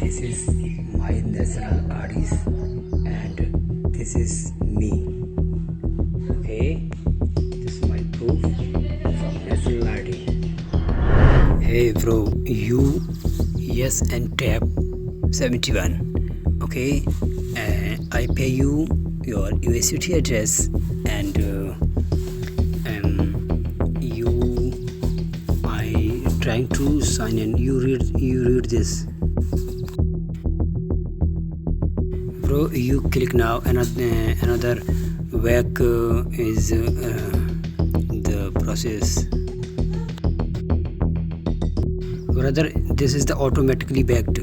This is my national IDs and this is me. Okay, this is my proof from national ID. Hey bro, you yes and tap 71. Okay, I pay you your university address and you I trying to sign in. You read this. Bro, you click now. Another back is the process. Brother, this is the automatically backed.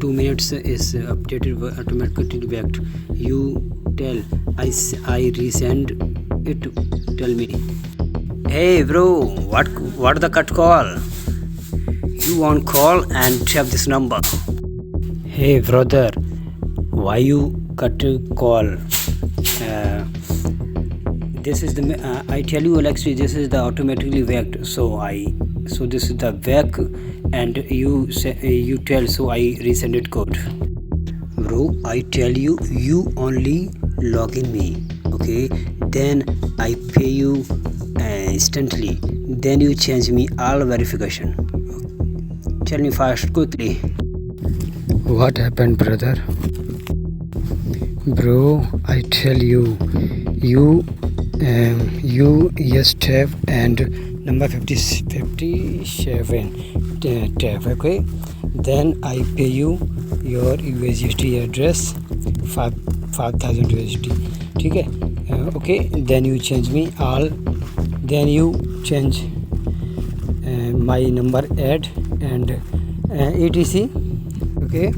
2 minutes is updated automatically backed. You tell I resend it. Tell me. Hey bro, what the cut call? You on call and tap this number. Hey brother, why you cut call? This is the I tell you Alexi, this is the automatically backed. So this is the back and you tell, so I resend it code. Bro, I tell you only log in me. Okay, then I pay you instantly. Then you change me all verification. Tell me fast, quickly. What happened, brother? Bro, I tell you yes tap and number 57 tap. Okay, then I pay you your USD address 5,000 USD. Okay, okay, then you change me all. Then you change my number add and etc. Okay.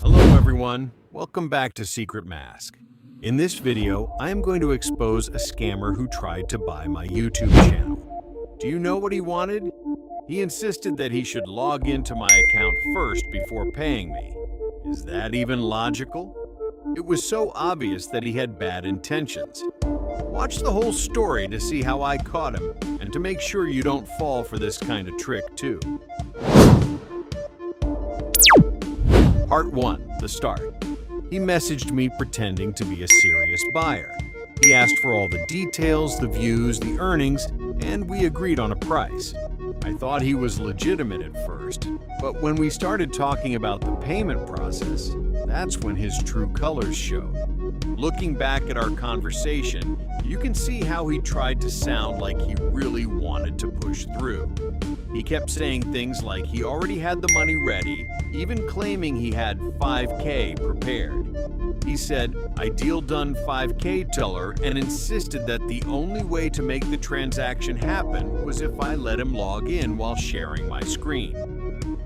Hello everyone, welcome back to Secret Mask. In this video, I am going to expose a scammer who tried to buy my YouTube channel. Do you know what he wanted? He insisted that he should log into my account first before paying me. Is that even logical? It was so obvious that he had bad intentions. Watch the whole story to see how I caught him and to make sure you don't fall for this kind of trick too. Part 1, the start. He messaged me pretending to be a serious buyer. He asked for all the details, the views, the earnings, and we agreed on a price. I thought he was legitimate at first, but when we started talking about the payment process, that's when his true colors showed. Looking back at our conversation, you can see how he tried to sound like he really wanted to push through. He kept saying things like he already had the money ready, even claiming he had 5K prepared. He said, "Ideal done 5K teller," and insisted that the only way to make the transaction happen was if I let him log in while sharing my screen.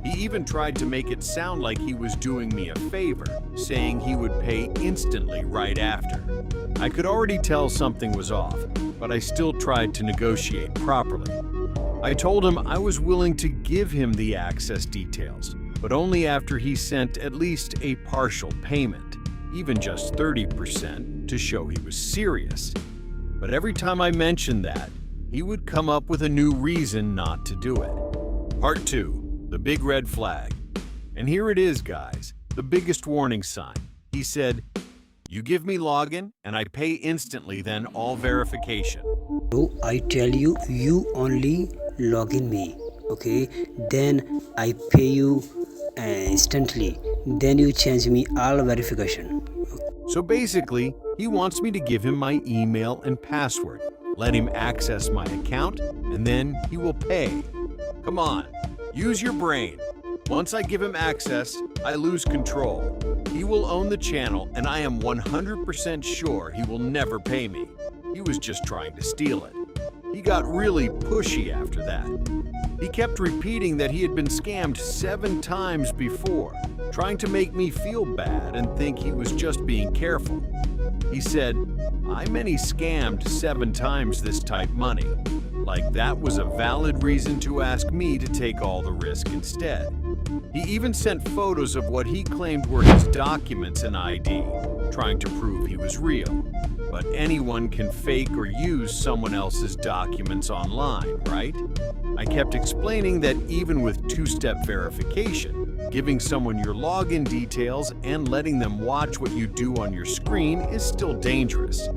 He even tried to make it sound like he was doing me a favor, saying he would pay instantly right after. I could already tell something was off, but I still tried to negotiate properly. I told him I was willing to give him the access details, but only after he sent at least a partial payment, even just 30%, to show he was serious. But every time I mentioned that, he would come up with a new reason not to do it. Part 2. The big red flag. And here it is, guys, the biggest warning sign. He said, "You give me login and I pay instantly, then all verification." So I tell you only log in me. Okay, then I pay you instantly. Then you change me all verification. So basically, he wants me to give him my email and password, let him access my account, and then he will pay. Come on. Use your brain. Once I give him access, I lose control. He will own the channel, and I am 100% sure he will never pay me. He was just trying to steal it. He got really pushy after that. He kept repeating that he had been scammed 7 times before, trying to make me feel bad and think he was just being careful. He said, "I many scammed 7 times this type money." Like that was a valid reason to ask me to take all the risk instead. He even sent photos of what he claimed were his documents and ID, trying to prove he was real. but anyone can fake or use someone else's documents online, right? I kept explaining that even with two-step verification, giving someone your login details and letting them watch what you do on your screen is still dangerous.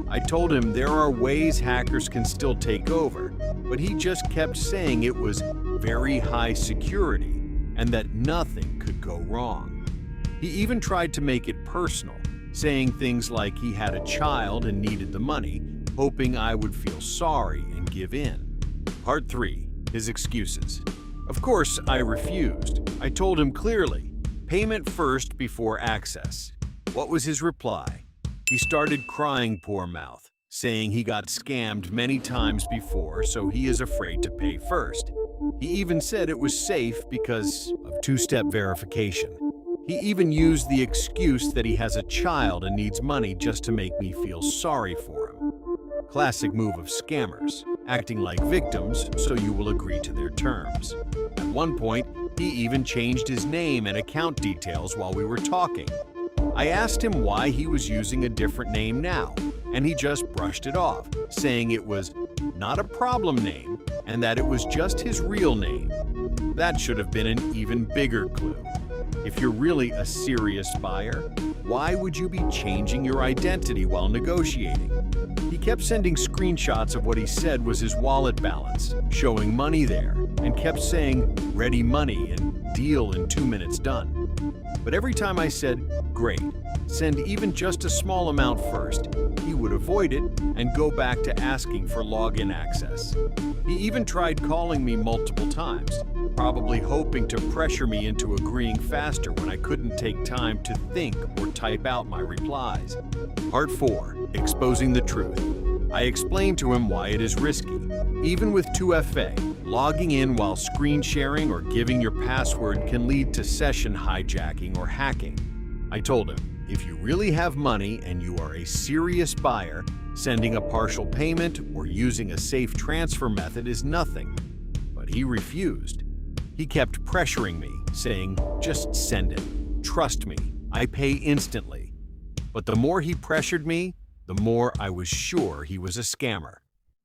I told him there are ways hackers can still take over, but he just kept saying it was very high security and that nothing could go wrong. He even tried to make it personal, saying things like he had a child and needed the money, hoping I would feel sorry and give in. Part 3. His excuses. Of course, I refused. I told him clearly, payment first before access. What was his reply? He started crying, poor mouth, saying he got scammed many times before, so he is afraid to pay first. He even said it was safe because of two-step verification. He even used the excuse that he has a child and needs money just to make me feel sorry for him. Classic move of scammers, acting like victims so you will agree to their terms. At one point, he even changed his name and account details while we were talking. I asked him why he was using a different name now, and he just brushed it off, saying it was not a problem name and that it was just his real name. That should have been an even bigger clue. If you're really a serious buyer, why would you be changing your identity while negotiating? He kept sending screenshots of what he said was his wallet balance, showing money there, and kept saying, ready money and deal in 2 minutes done. But every time I said, great, send even just a small amount first, he would avoid it and go back to asking for login access. He even tried calling me multiple times, probably hoping to pressure me into agreeing faster when I couldn't take time to think or type out my replies. Part 4. Exposing the truth. I explained to him why it is risky. Even with 2FA, logging in while screen sharing or giving your password can lead to session hijacking or hacking. I told him, if you really have money and you are a serious buyer, sending a partial payment or using a safe transfer method is nothing. But he refused. He kept pressuring me, saying, just send it. Trust me, I pay instantly. But the more he pressured me, the more I was sure he was a scammer.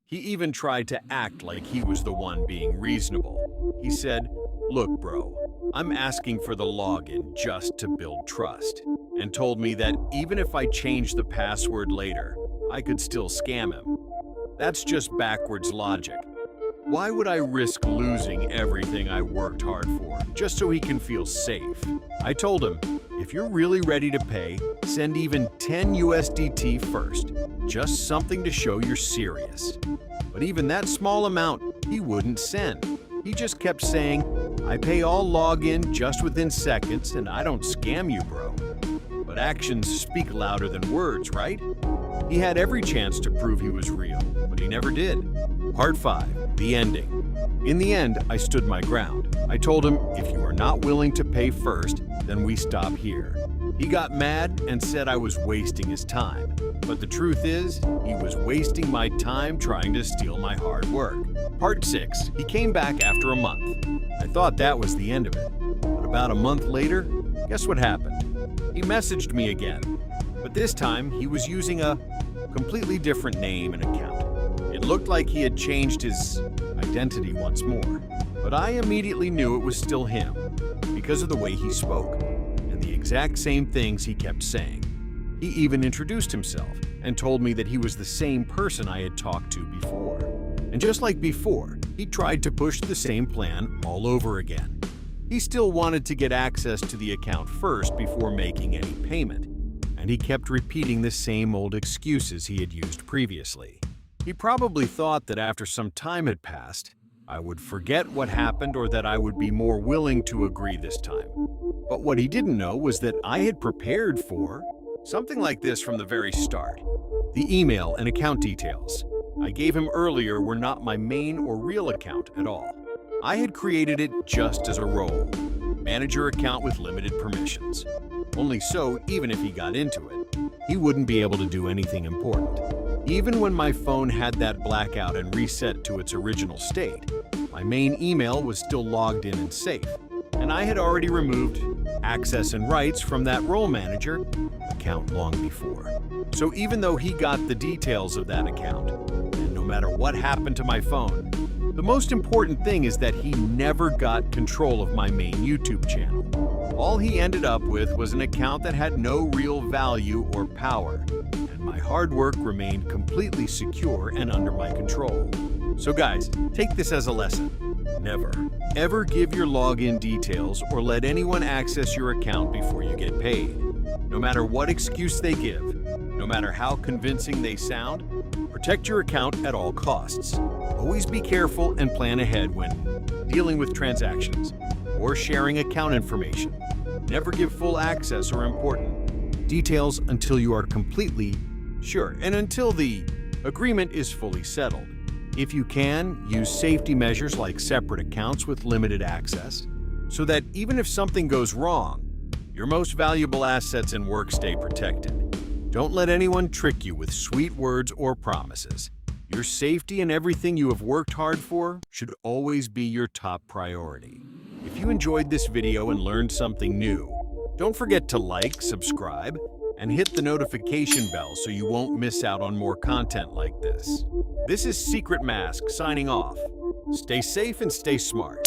He even tried to act like he was the one being reasonable. He said, look bro, I'm asking for the login just to build trust, and told me that even if I changed the password later, I could still scam him. That's just backwards logic. Why would I risk losing everything I worked hard for just so he can feel safe? I told him, if you're really ready to pay, send even 10 USDT first, just something to show you're serious. But even that small amount, he wouldn't send. He just kept saying, I pay all login just within seconds and I don't scam you, bro. But actions speak louder than words, right? He had every chance to prove he was real, but he never did. Part 5. The ending. In the end, I stood my ground. I told him, if you are not willing to pay first, then we stop here. He got mad and said I was wasting his time. But the truth is, he was wasting my time trying to steal my hard work. Part 6. He came back after a month. I thought that was the end of it. But about a month later, guess what happened? He messaged me again. But this time, he was using a completely different name and account. It looked like he had changed his identity once more. But I immediately knew it was still him, because of the way he spoke, and the exact same things he kept saying. He even introduced himself and told me that he was the same person I had talked to before. And just like before, he tried to push the same plan all over again. He still wanted to get access to the account first before making any payment, and he kept repeating the same old excuses he had used previously. He probably thought that after some time had passed, I would forget what happened or that I would be more willing to agree this time. But what he didn't know was that I had prepared for something like this from the very start. The email and account details I gave him earlier were not my main or real account at all. I had created it just as a role, manager account with limited permissions. Only so, even if he got into it, he wouldn't be able to do anything important. Even when my phone had that blackout and reset to its original state, my main email was still logged in and safe, and I had already removed access and rights from that role manager account long before. So even though he got the details of that account, and no matter what happened to my phone, the most important thing is that he never got control of my main YouTube channel. All he ended up with was an account that had no real value or power, and my hard work remained completely secure and under my control. So guys, take this as a lesson. Never, ever give your login details or let anyone access your account before you get paid. No matter what excuse they give, no matter how convincing they sound, protect your account at all costs. Always be careful and plan ahead when dealing with transactions or sharing account information. Never give full access or important details until you are completely sure and until the agreement is fully settled. If you can, use safety measures like separate accounts with limited access so that even if something goes wrong, your most valuable assets and work stay protected. Don't let anyone trick you with sweet words or promises. Your safety and everything you have worked hard for should always be your top priority. If you enjoyed this video and learned something new, don't forget to like, subscribe, and hit the notification bell so you won't miss out on more content like this. This is Secret Mask signing off. Stay safe and stay smart.